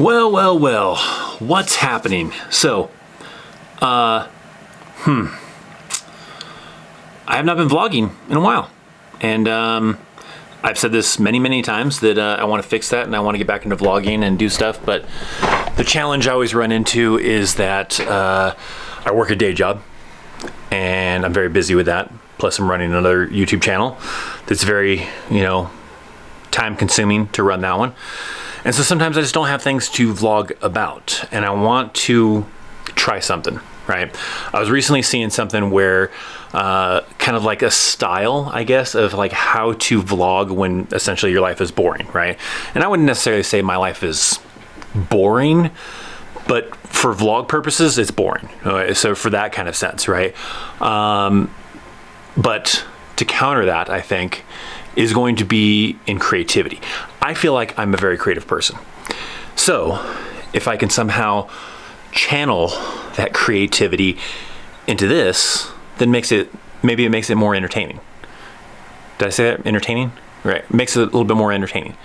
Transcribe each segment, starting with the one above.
Well, what's happening? So, I have not been vlogging in a while, and I've said this many times that I want to fix that and I want to get back into vlogging and do stuff, but the challenge I always run into is that I work a day job and I'm very busy with that. Plus I'm running another YouTube channel that's very, time consuming to run that one. And so sometimes I just don't have things to vlog about and I want to try something, right? I was recently seeing something where kind of like a style, I guess, of like how to vlog when essentially your life is boring, right? And I wouldn't necessarily say my life is boring, but for vlog purposes, it's boring. So for that kind of sense, right? But to counter that, I think, is going to be in creativity. I feel like I'm a very creative person. So if I can somehow channel that creativity into this, then maybe it makes it more entertaining. Did I say that? Entertaining? Right. Makes it a little bit more entertaining.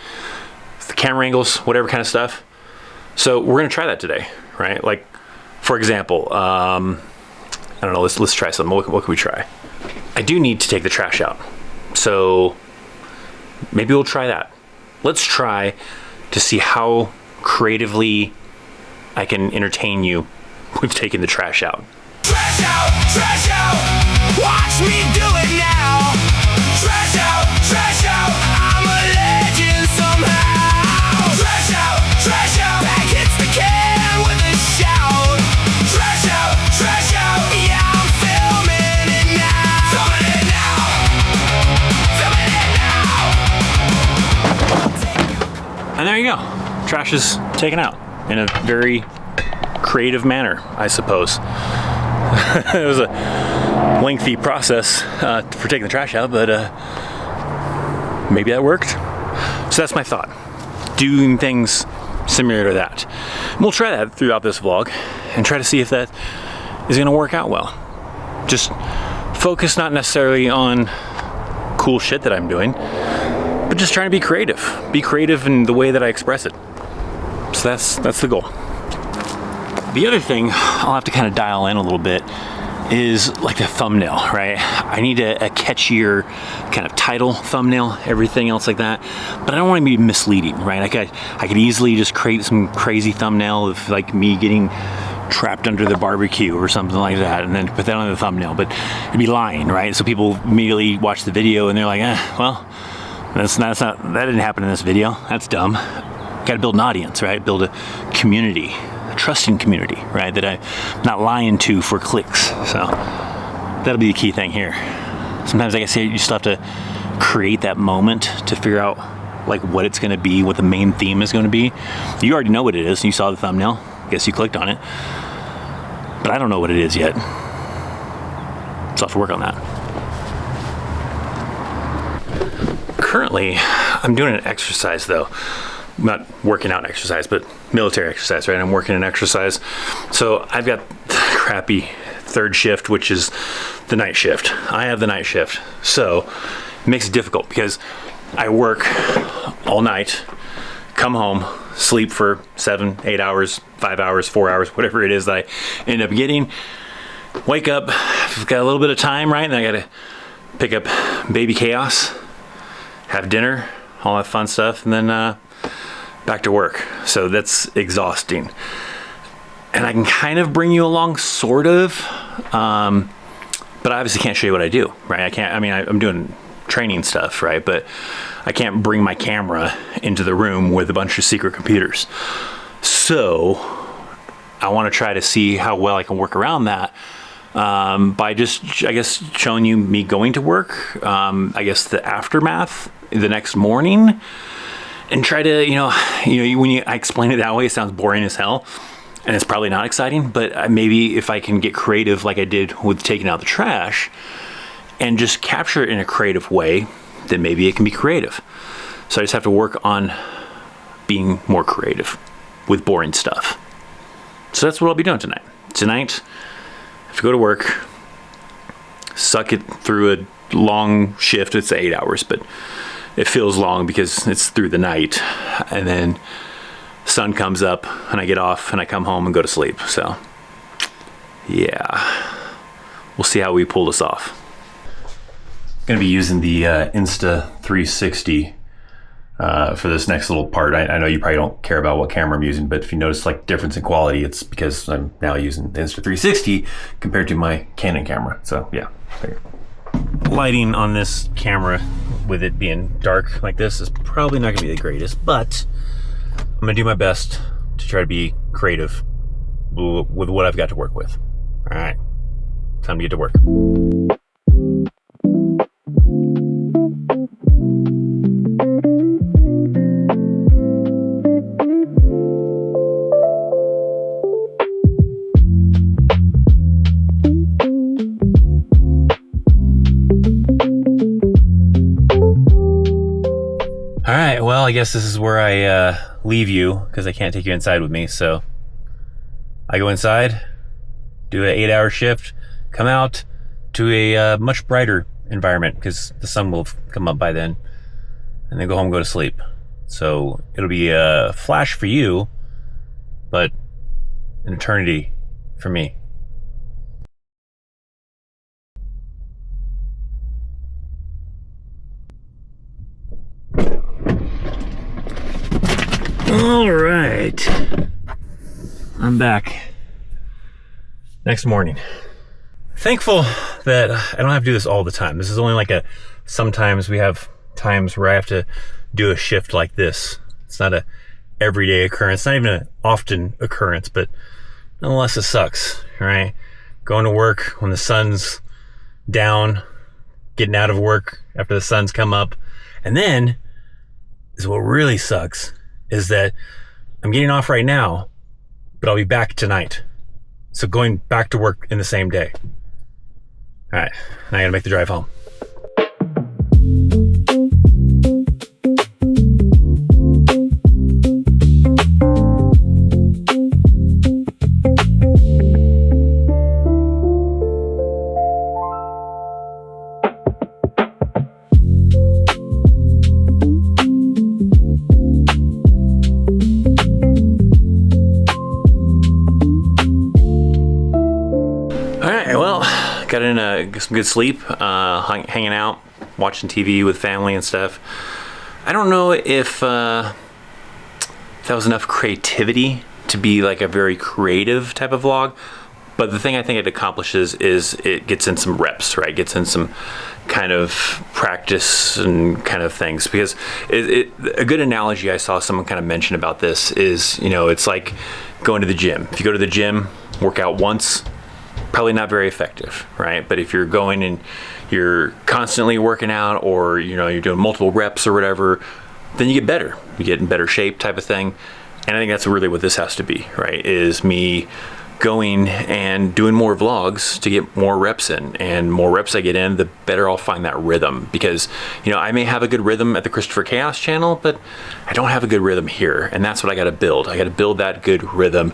The camera angles, whatever kind of stuff. So we're gonna try that today, right? Like, for example, I don't know, let's try something. What can we try? I do need to take the trash out. So maybe we'll try that. Let's try to see how creatively I can entertain you with taking the trash out. Trash out, watch me do it now. Trash out, I'm a legend somehow. Trash out, back hits the can with a shout. Trash out, yeah, I'm filming it now. And there you go. Trash is taken out in a very creative manner, I suppose. It was a lengthy process for taking the trash out, but maybe that worked. So that's my thought. Doing things similar to that. And we'll try that throughout this vlog and try to see if that is gonna work out well. Just focus not necessarily on cool shit that I'm doing, but just trying to be creative. Be creative in the way that I express it. So that's the goal. The other thing I'll have to kind of dial in a little bit is like the thumbnail, right? I need a catchier kind of title thumbnail, everything else like that, but I don't want to be misleading, right? I could easily just create some crazy thumbnail of like me getting trapped under the barbecue or something like that, and then put that on the thumbnail, but it'd be lying, right? So people immediately watch the video and they're like, well, that didn't happen in this video. That's dumb. Got to build an audience, right? Build a community. Trusting community, right, that I'm not lying to for clicks. So that'll be the key thing here. Sometimes, like I say, you still have to create that moment to figure out like what it's going to be, what the main theme is going to be. You already know what it is. You saw the thumbnail. I guess you clicked on it, but I don't know what it is yet. So I'll have to work on that. Currently, I'm doing an exercise though. Not working out exercise, but military exercise, right? I'm working an exercise. So I've got the crappy third shift, which is the night shift. I have the night shift. So it makes it difficult because I work all night, come home, sleep for 7, 8 hours, 5 hours, 4 hours, whatever it is that I end up getting. Wake up, I've got a little bit of time, right? And I gotta pick up baby chaos, have dinner, all that fun stuff, and then back to work. So that's exhausting. And I can kind of bring you along, sort of, but I obviously can't show you what I do, right? I'm doing training stuff, right? But I can't bring my camera into the room with a bunch of secret computers. So I want to try to see how well I can work around that by just, I guess, showing you me going to work, I guess the aftermath the next morning, and try to, when I explain it that way, it sounds boring as hell, and it's probably not exciting, but maybe if I can get creative like I did with taking out the trash, and just capture it in a creative way, then maybe it can be creative. So I just have to work on being more creative with boring stuff. So that's what I'll be doing tonight. Tonight, I have to go to work, suck it through a long shift. It's 8 hours, but it feels long because it's through the night, and then sun comes up and I get off and I come home and go to sleep. So yeah, we'll see how we pull this off. Gonna be using the Insta360 for this next little part. I know you probably don't care about what camera I'm using, but if you notice like difference in quality, it's because I'm now using the Insta360 compared to my Canon camera. So yeah, lighting on this camera with it being dark like this is probably not gonna be the greatest, but I'm gonna do my best to try to be creative with what I've got to work with. All right, time to get to work. All right, well, I guess this is where I leave you because I can't take you inside with me. So I go inside, do an 8-hour shift, come out to a much brighter environment because the sun will come up by then, and then go home and go to sleep. So it'll be a flash for you, but an eternity for me. All right, I'm back. Next morning. Thankful that I don't have to do this all the time. This is only like sometimes we have times where I have to do a shift like this. It's not a everyday occurrence, not even an often occurrence, but nonetheless it sucks, right? Going to work when the sun's down, getting out of work after the sun's come up, and then is what really sucks is that I'm getting off right now, but I'll be back tonight. So going back to work in the same day. All right, now I gotta make the drive home. Got in some good sleep, hanging out, watching TV with family and stuff. I don't know if that was enough creativity to be like a very creative type of vlog, but the thing I think it accomplishes is it gets in some reps, right? Gets in some kind of practice and kind of things, because a good analogy I saw someone kind of mention about this is, you know, it's like going to the gym. If you go to the gym, work out once, probably not very effective, right? But if you're going and you're constantly working out, or you know, you're doing multiple reps or whatever, then you get better. You get in better shape type of thing. And I think that's really what this has to be, right? Is me going and doing more vlogs to get more reps in, and more reps I get in, the better I'll find that rhythm. Because, you know, I may have a good rhythm at the Christopher Chaos channel, but I don't have a good rhythm here, and that's what I got to build. I got to build that good rhythm,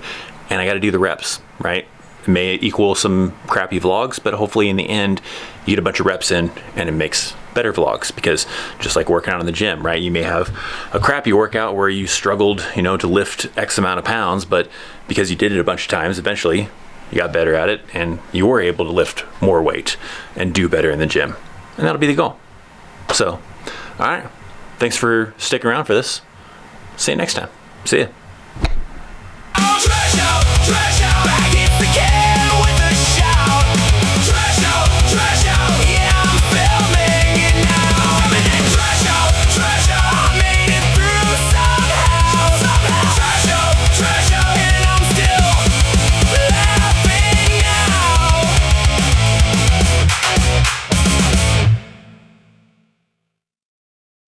and I got to do the reps, right? It may equal some crappy vlogs, but hopefully in the end you get a bunch of reps in and it makes better vlogs. Because just like working out in the gym, right? You may have a crappy workout where you struggled, you know, to lift X amount of pounds, but because you did it a bunch of times, eventually you got better at it and you were able to lift more weight and do better in the gym. And that'll be the goal. So, all right. Thanks for sticking around for this. See you next time. See ya.